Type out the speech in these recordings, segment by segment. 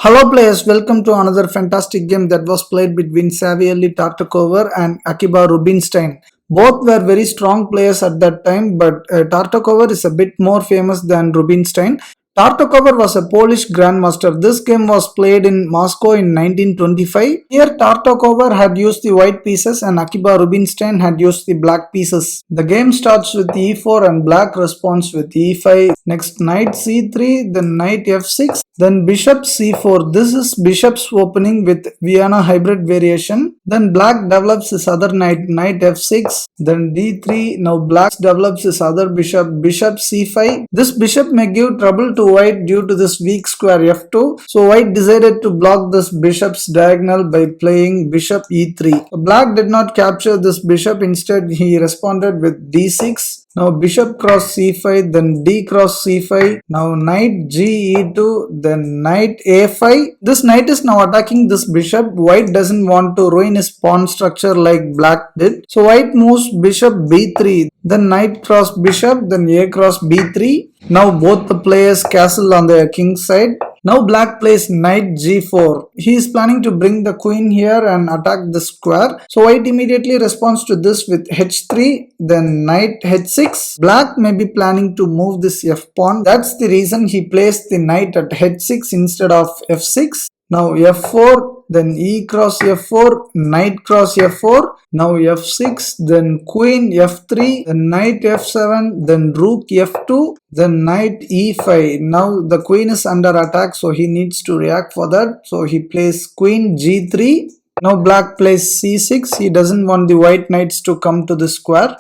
Hello players, welcome to another fantastic game that was played between Savielly, Tartakower and Akiba Rubinstein. Both were very strong players at that time, but Tartakower is a bit more famous than Rubinstein. Tartakower was a Polish grandmaster. This game was played in Moscow in 1925. Here Tartakower had used the white pieces and Akiba Rubinstein had used the black pieces. The game starts with e4 and black responds with e5. Next knight c3, then knight f6, then bishop c4. This is bishop's opening with Vienna hybrid variation. Then black develops his other knight, knight f6, then d3. Now black develops his other bishop, bishop c5. This bishop may give trouble to white due to this weak square f2. So white decided to block this bishop's diagonal by playing bishop e3. Black did not capture this bishop. Instead, he responded with d6. Now bishop cross c5, then d cross c5. Now knight g e2, then knight a5. This knight is now attacking this bishop. White doesn't want to ruin his pawn structure like black did. So white moves bishop b3, then knight cross bishop, then a cross b3. Now both the players castle on the king side. Now black plays knight g4. He is planning to bring the queen here and attack the square. So white immediately responds to this with h3, then knight h6. Black may be planning to move this f pawn. That's the reason he placed the knight at h6 instead of f6. Now f4, then e cross f4, knight cross f4, now f6, then queen f3, then knight f7, then rook f2, then knight e5. Now the queen is under attack, so he needs to react for that. So he plays queen g3. Now black plays c6. He doesn't want the white knights to come to the square.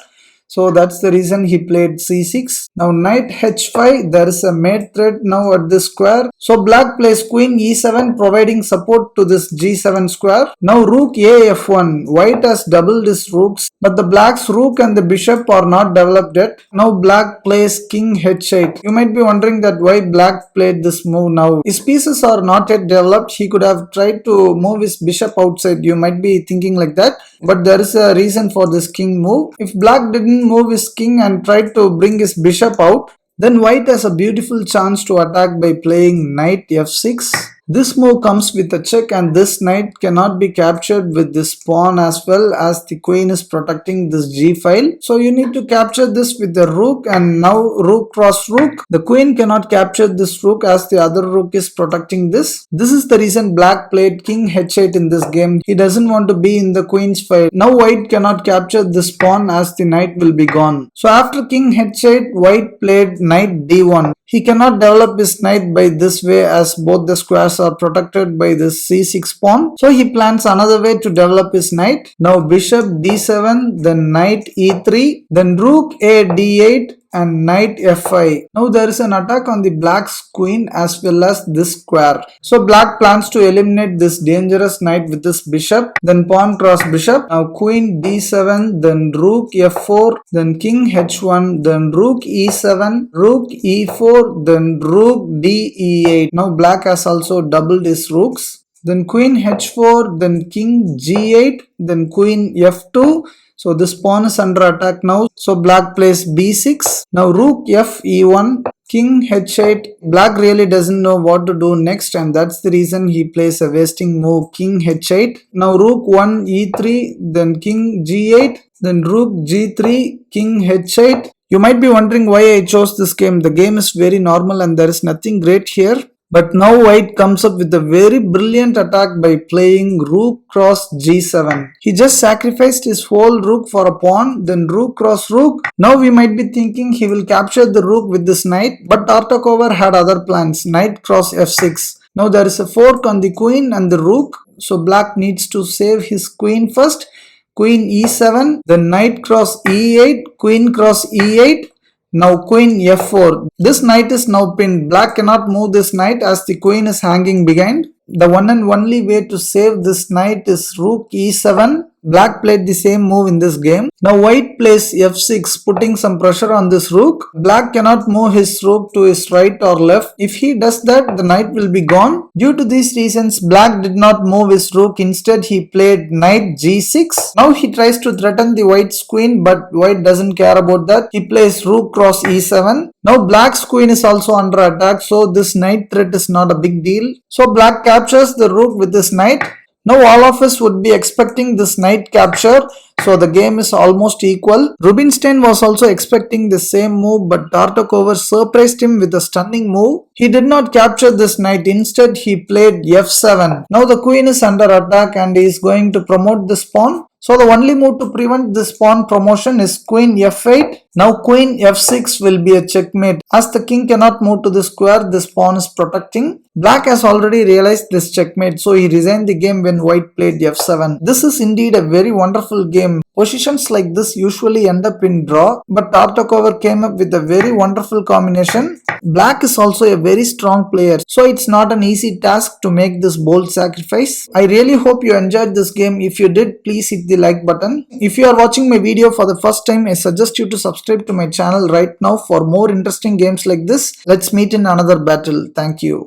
So that's the reason he played c6. Now knight h5, there is a mate threat now at this square. So black plays queen e7 providing support to this g7 square. Now rook a f1. White has doubled his rooks, but the black's rook and the bishop are not developed yet. Now black plays king h8. You might be wondering that why black played this move now. His pieces are not yet developed. He could have tried to move his bishop outside. You might be thinking like that, but there is a reason for this king move. If black didn't move his king and tried to bring his bishop out, then white has a beautiful chance to attack by playing knight f6. This move comes with a check and this knight cannot be captured with this pawn as well as the queen is protecting this g file. So you need to capture this with the rook, and now rook cross rook. The queen cannot capture this rook as the other rook is protecting this. This is the reason black played king h8 in this game. He doesn't want to be in the queen's file. Now white cannot capture this pawn as the knight will be gone. So after king h8, white played knight d1. He cannot develop his knight by this way as both the squares are protected by this c6 pawn. So he plans another way to develop his knight. Now bishop d7, then knight e3, then rook a d8 and knight f5. Now there is an attack on the black's queen as well as this square. So black plans to eliminate this dangerous knight with this bishop, then pawn cross bishop. Now queen d7, then rook f4, then king h1, then rook e7, rook e4, then rook d e8. Now black has also doubled his rooks. Then queen h4, then king g8, then queen f2. So this pawn is under attack now. So black plays b6. Now rook f e1, king h8. Black really doesn't know what to do next, and that's the reason he plays a wasting move, king h8. Now rook 1 e3, then king g8, then rook g3, king h8. You might be wondering why I chose this game. The game is very normal and there is nothing great here. But now white comes up with a very brilliant attack by playing rook cross g7. He just sacrificed his whole rook for a pawn, then rook cross rook. Now we might be thinking he will capture the rook with this knight, but Tartakower had other plans, knight cross f6. Now there is a fork on the queen and the rook, so black needs to save his queen first. Queen e7, then knight cross e8, queen cross e8. Now queen f4. This knight is now pinned. Black cannot move this knight as the queen is hanging behind. The one and only way to save this knight is rook e7, Black played the same move in this game. Now white plays f6, putting some pressure on this rook. Black cannot move his rook to his right or left. If he does that, the knight will be gone. Due to these reasons, black did not move his rook. Instead, he played knight g6. Now he tries to threaten the white's queen, but white doesn't care about that. He plays rook cross e7. Now black's queen is also under attack, so this knight threat is not a big deal. So black captures the rook with this knight. Now all of us would be expecting this knight capture, so the game is almost equal. Rubinstein was also expecting the same move, but Tartakower surprised him with a stunning move. He did not capture this knight, instead he played f7. Now the queen is under attack and he is going to promote this pawn. So the only move to prevent this pawn promotion is queen f8. Now queen f6 will be a checkmate. As the king cannot move to the square, this pawn is protecting. Black has already realized this checkmate, so he resigned the game when white played f7. This is indeed a very wonderful game. Positions like this usually end up in draw, but Tartakower came up with a very wonderful combination. Black is also a very strong player, so it's not an easy task to make this bold sacrifice. I really hope you enjoyed this game. If you did, please hit the like button. If you are watching my video for the first time, I suggest you to subscribe to my channel right now for more interesting games like this. Let's meet in another battle. Thank you.